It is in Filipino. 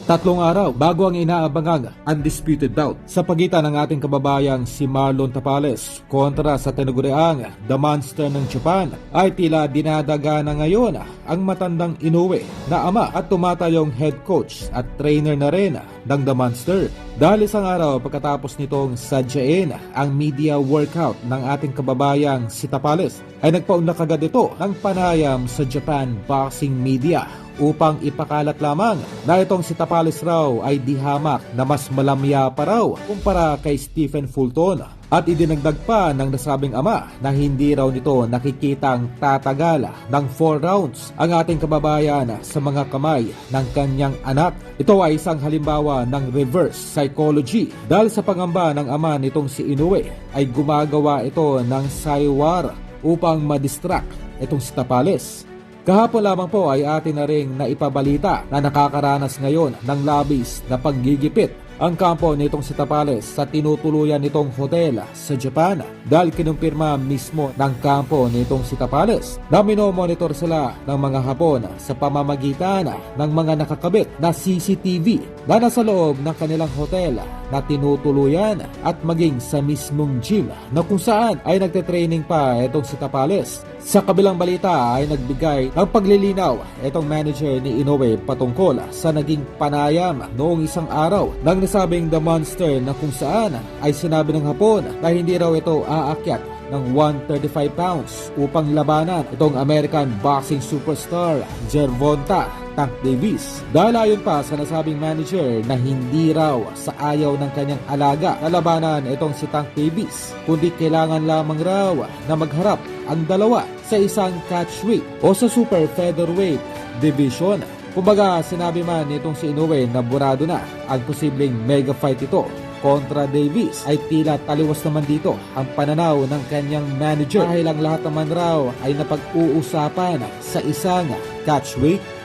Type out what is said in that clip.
Tatlong araw bago ang inaabangang undisputed bout sa pagitan ng ating kababayang si Marlon Tapales kontra sa tinaguriang The Monster ng Japan ay tila dinadaga na ngayon ang matandang Inoue na ama at tumatayong head coach at trainer na rin ng The Monster. Dahil isang araw pagkatapos nitong sadyain ang media workout ng ating kababayang si Tapales ay nagpaunlak agad ito ng panayam sa Japan boxing media upang ipakalat lamang na itong si Tapales raw ay dihamak na mas malamya pa raw kumpara kay Stephen Fulton. At idinagdag pa ng nasabing ama na hindi raw nito nakikitang tatagala ng 4 rounds ang ating kababayan sa mga kamay ng kanyang anak. Ito ay isang halimbawa ng reverse psychology dahil sa pangamba ng ama nitong si Inoue ay gumagawa ito ng saywar upang madistract itong si Tapales. Kahapon lamang po ay atin na ring naipabalita na nakakaranas ngayon ng labis na paggigipit ang kampo nitong si Tapales sa tinutuluyan nitong hotel sa Japan dahil kinumpirma mismo ng kampo nitong si Tapales na minomonitor sila ng mga Hapon sa pamamagitan ng mga nakakabit na CCTV na nasa loob ng kanilang hotel na tinutuluyan at maging sa mismong gym na kung saan ay nagte-training pa itong si Tapales. Sa kabilang balita ay nagbigay ng paglilinaw itong manager ni Inoue patungkol sa naging panayam noong isang araw ng nasabing The Monster na kung saan ay sinabi ng Hapon na hindi raw ito aakyat ng 135 pounds upang labanan itong American boxing superstar Gervonta Tank Davis. Dahil ayon pa sa nasabing manager na hindi raw sa ayaw ng kanyang alaga na labanan itong si Tank Davis, kundi kailangan lamang raw na magharap ang dalawa sa isang catchweight o sa super featherweight division. Kumbaga sinabi man nitong si Inoue na burado na ang posibleng mega fight ito kontra Davis ay tila taliwas naman dito ang pananaw ng kanyang manager dahil ang lahat naman raw ay napag-uusapan sa isang catchweight